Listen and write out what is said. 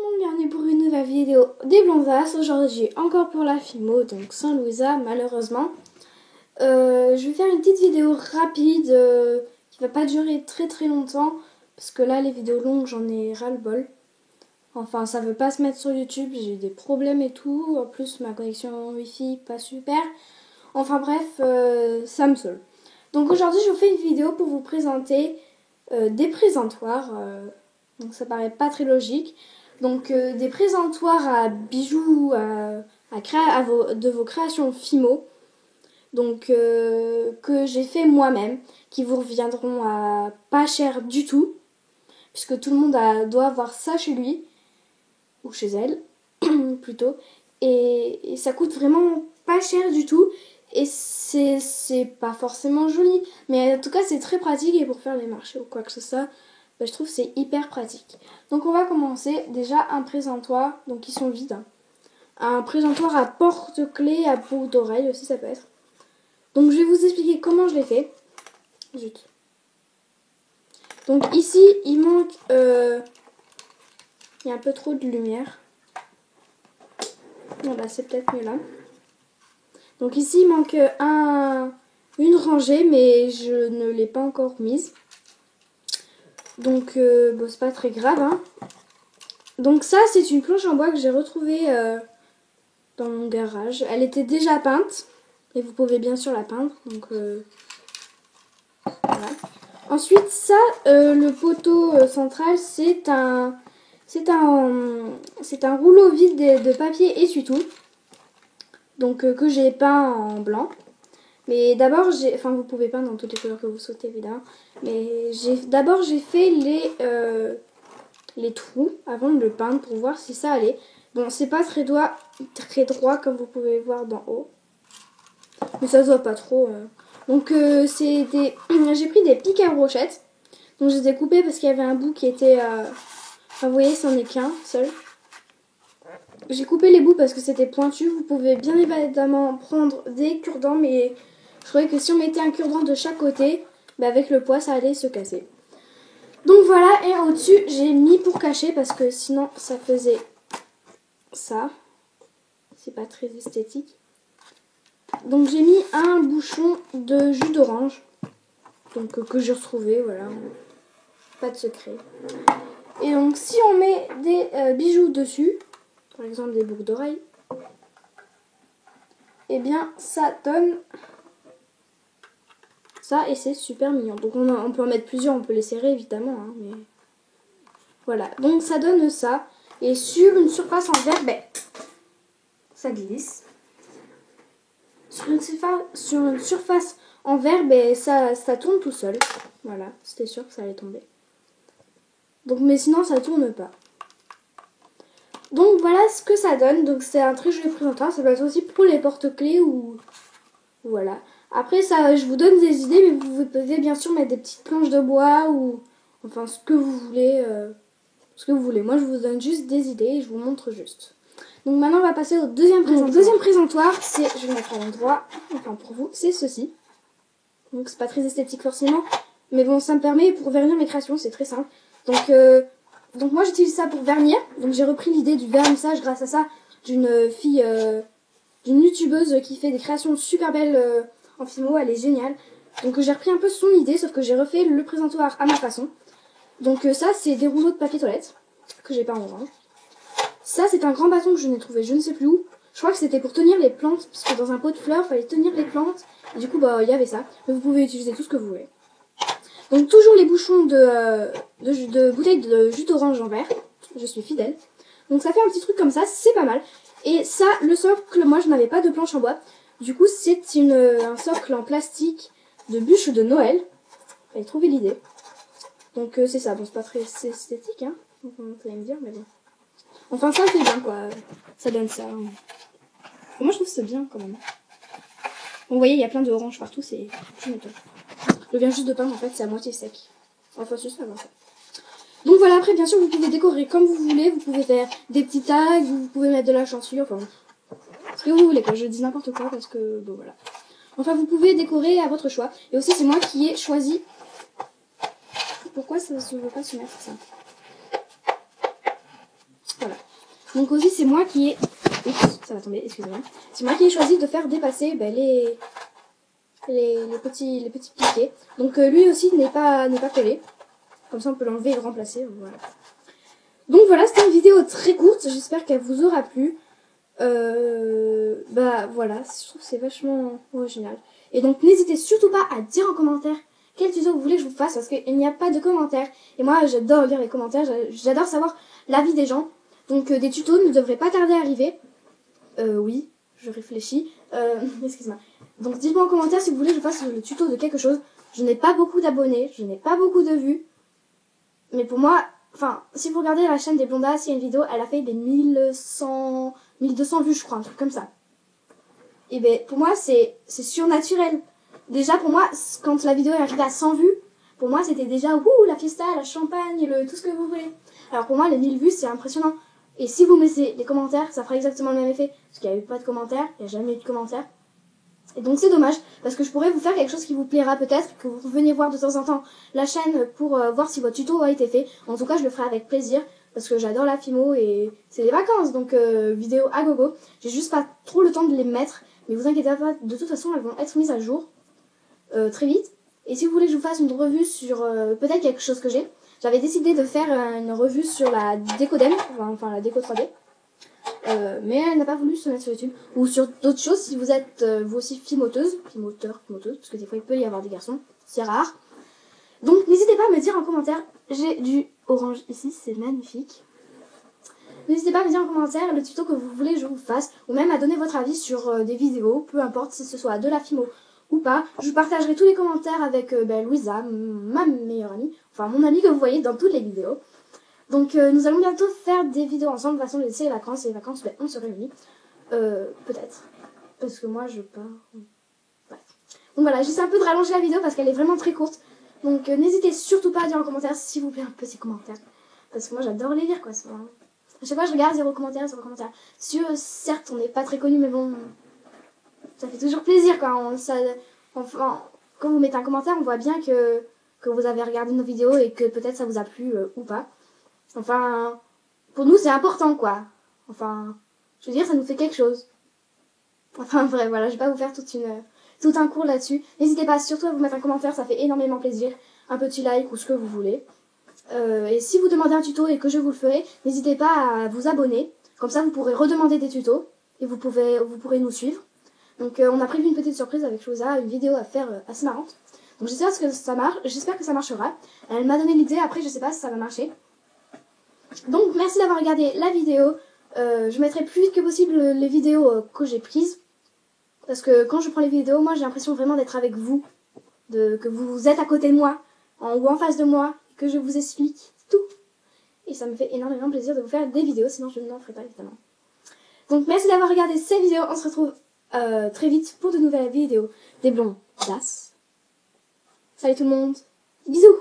monde, bienvenue pour une nouvelle vidéo des Blondas. Aujourd'hui encore pour la FIMO, donc Saint-Louisa malheureusement. Je vais faire une petite vidéo rapide qui va pas durer très longtemps. Parce que là les vidéos longues j'en ai ras-le-bol. Enfin ça veut pas se mettre sur YouTube, j'ai eu des problèmes et tout. En plus ma connexion Wi-Fi pas super. Enfin bref, ça me saoule. Donc aujourd'hui je vous fais une vidéo pour vous présenter des présentoirs. Donc ça paraît pas très logique. Donc des présentoirs à bijoux de vos créations Fimo. Donc que j'ai fait moi-même. Qui vous reviendront à pas cher du tout. Puisque tout le monde doit avoir ça chez lui. Ou chez elle. Plutôt. Et ça coûte vraiment pas cher du tout. Et c'est pas forcément joli. Mais en tout cas c'est très pratique. Et pour faire les marchés ou quoi que ce soit. Bah, je trouve que c'est hyper pratique. Donc on va commencer déjà un présentoir, donc ils sont vides. Hein. Un présentoir à porte-clés, à boucle d'oreille aussi ça peut être. Donc je vais vous expliquer comment je l'ai fait. Zut. Donc ici il manque, il y a un peu trop de lumière. Bon bah c'est peut-être mieux là. Donc ici il manque une rangée mais je ne l'ai pas encore mise. Donc bon, c'est pas très grave hein. Donc ça c'est une planche en bois que j'ai retrouvée dans mon garage. Elle était déjà peinte et vous pouvez bien sûr la peindre. Donc voilà. Ensuite ça le poteau central c'est un rouleau vide de papier essuie-tout. Donc que j'ai peint en blanc. Mais d'abord enfin vous pouvez peindre dans toutes les couleurs que vous souhaitez évidemment. Mais d'abord j'ai fait les trous avant de le peindre pour voir si ça allait. Bon, c'est pas très droit comme vous pouvez voir d'en haut. Mais ça se voit pas trop. Donc j'ai pris des pics à brochettes. Donc je les ai coupés parce qu'il y avait un bout qui était... Enfin vous voyez, c'en est qu'un seul. J'ai coupé les bouts parce que c'était pointu. Vous pouvez bien évidemment prendre des cure-dents. Mais je trouvais que si on mettait un cure-dent de chaque côté, bah avec le poids ça allait se casser. Donc voilà, et au-dessus j'ai mis pour cacher parce que sinon ça faisait ça. C'est pas très esthétique. Donc j'ai mis un bouchon de jus d'orange. Donc que j'ai retrouvé, voilà. Pas de secret. Et donc si on met des bijoux dessus, par exemple des boucles d'oreilles, et bien ça donne ça et c'est super mignon. Donc on peut en mettre plusieurs, on peut les serrer évidemment. Hein, mais voilà, donc ça donne ça. Et sur une surface en verre, ben, ça glisse. Sur une surface en verre, ben, ça tourne tout seul. Voilà, c'était sûr que ça allait tomber. Donc, mais sinon, ça tourne pas. Donc voilà ce que ça donne. Donc c'est un très joli présentoir. Ça peut être aussi pour les porte-clés ou... Voilà. Après, ça, je vous donne des idées, mais vous pouvez bien sûr mettre des petites planches de bois ou... Enfin, ce que vous voulez. Moi, je vous donne juste des idées et je vous montre juste. Donc maintenant, on va passer au deuxième présentoir. Le deuxième présentoir, c'est... Je vais le mettre à l'endroit. Enfin, pour vous, c'est ceci. Donc c'est pas très esthétique forcément. Mais bon, ça me permet pour vernir mes créations. C'est très simple. Donc moi, j'utilise ça pour vernir. Donc j'ai repris l'idée du vernissage grâce à ça d'une fille... d'une youtubeuse qui fait des créations super belles en Fimo, elle est géniale. Donc j'ai repris un peu son idée, sauf que j'ai refait le présentoir à ma façon. Donc ça c'est des rouleaux de papier toilette que j'ai peint en orange. Ça c'est un grand bâton que je n'ai trouvé je ne sais plus où. Je crois que c'était pour tenir les plantes, parce que dans un pot de fleurs il fallait tenir les plantes. Et du coup bah il y avait ça. Mais vous pouvez utiliser tout ce que vous voulez. Donc toujours les bouchons de bouteilles de jus d'orange en verre. Je suis fidèle. Donc ça fait un petit truc comme ça, c'est pas mal. Et ça, le socle, moi je n'avais pas de planche en bois. Du coup c'est un socle en plastique de bûche de Noël. Fallait trouver l'idée. Donc c'est ça, bon c'est pas très esthétique hein. Vous allez me dire mais bon. Enfin ça fait bien quoi. Ça donne ça. Hein. Moi je trouve que c'est bien quand même. Bon, vous voyez il y a plein d'oranges partout, c'est... Je m'étonne. Je viens juste de peindre en fait, c'est à moitié sec. Enfin c'est ça, ça. Donc voilà, après bien sûr vous pouvez décorer comme vous voulez. Vous pouvez faire des petits tags, vous pouvez mettre de la chancelure, enfin... Ce que vous voulez quoi, je dis n'importe quoi parce que... Bon voilà. Enfin vous pouvez décorer à votre choix. Et aussi c'est moi qui ai choisi... Pourquoi ça ne veut pas se mettre ça? Voilà. Donc aussi c'est moi qui ai... Oups, ça va tomber, excusez-moi. C'est moi qui ai choisi de faire dépasser les petits piquets. Donc lui aussi n'est pas collé. Comme ça on peut l'enlever et le remplacer. Voilà. Donc voilà, c'était une vidéo très courte. J'espère qu'elle vous aura plu. Bah voilà, je trouve que c'est vachement original. Et donc n'hésitez surtout pas à dire en commentaire quel tuto vous voulez que je vous fasse, parce qu'il n'y a pas de commentaires. Et moi j'adore lire les commentaires, j'adore savoir l'avis des gens. Donc des tutos ne devraient pas tarder à arriver. Oui, je réfléchis. Excuse-moi. Donc dites-moi en commentaire si vous voulez que je fasse le tuto de quelque chose. Je n'ai pas beaucoup d'abonnés, je n'ai pas beaucoup de vues. Mais pour moi, enfin, si vous regardez la chaîne des Blondas, il y a une vidéo, elle a fait des 1200 vues, je crois, un truc comme ça. Et ben pour moi, c'est surnaturel. Déjà, pour moi, quand la vidéo est arrivée à 100 vues, pour moi, c'était déjà, wouh, la fiesta, la champagne, tout ce que vous voulez. Alors pour moi, les 1000 vues, c'est impressionnant. Et si vous mettez les commentaires, ça fera exactement le même effet. Parce qu'il n'y a eu pas de commentaires, il n'y a jamais eu de commentaires. Et donc c'est dommage, parce que je pourrais vous faire quelque chose qui vous plaira peut-être, que vous veniez voir de temps en temps la chaîne pour voir si votre tuto a été fait. En tout cas, je le ferai avec plaisir, parce que j'adore la Fimo et c'est les vacances, donc vidéo à gogo. J'ai juste pas trop le temps de les mettre, mais vous inquiétez pas, de toute façon, elles vont être mises à jour très vite. Et si vous voulez que je vous fasse une revue sur peut-être quelque chose que j'ai, j'avais décidé de faire une revue sur la décodème, enfin la déco 3D. Mais elle n'a pas voulu se mettre sur YouTube. Ou sur d'autres choses, si vous êtes vous aussi fimoteuse, parce que des fois il peut y avoir des garçons, c'est rare. Donc n'hésitez pas à me dire en commentaire, j'ai du orange ici, c'est magnifique. N'hésitez pas à me dire en commentaire le tuto que vous voulez que je vous fasse, ou même à donner votre avis sur des vidéos, peu importe si ce soit de la Fimo ou pas. Je partagerai tous les commentaires avec Louisa, ma meilleure amie, enfin mon amie que vous voyez dans toutes les vidéos. Donc nous allons bientôt faire des vidéos ensemble. De toute façon, c'est les vacances. Et les vacances, on se réunit. Peut-être. Parce que moi, je pars. Bref. Donc voilà, j'essaie un peu de rallonger la vidéo parce qu'elle est vraiment très courte. Donc n'hésitez surtout pas à dire en commentaire, s'il vous plaît, un petit commentaire. Parce que moi, j'adore les lire, quoi. À chaque fois, je regarde 0 commentaires, 0 commentaires. Certes, on n'est pas très connus, mais bon, ça fait toujours plaisir, quoi. Enfin, quand vous mettez un commentaire, on voit bien que vous avez regardé nos vidéos et que peut-être ça vous a plu ou pas. Enfin, pour nous, c'est important, quoi. Enfin, je veux dire, ça nous fait quelque chose. Enfin, bref, voilà, je vais pas vous faire tout un cours là-dessus. N'hésitez pas surtout à vous mettre un commentaire, ça fait énormément plaisir. Un petit like ou ce que vous voulez. Et si vous demandez un tuto et que je vous le ferai, n'hésitez pas à vous abonner. Comme ça, vous pourrez redemander des tutos et vous pourrez nous suivre. Donc, on a prévu une petite surprise avec Chosa, une vidéo à faire assez marrante. Donc, j'espère que ça marchera. Elle m'a donné l'idée, après, je sais pas si ça va marcher. Donc merci d'avoir regardé la vidéo. Je mettrai plus vite que possible les vidéos que j'ai prises. Parce que quand je prends les vidéos, moi j'ai l'impression vraiment d'être avec vous. Que vous êtes à côté de moi, ou en face de moi, que je vous explique tout. Et ça me fait énormément plaisir de vous faire des vidéos, sinon je n'en ferai pas évidemment. Donc merci d'avoir regardé ces vidéos. On se retrouve très vite pour de nouvelles vidéos des Blondas. Salut tout le monde. Bisous.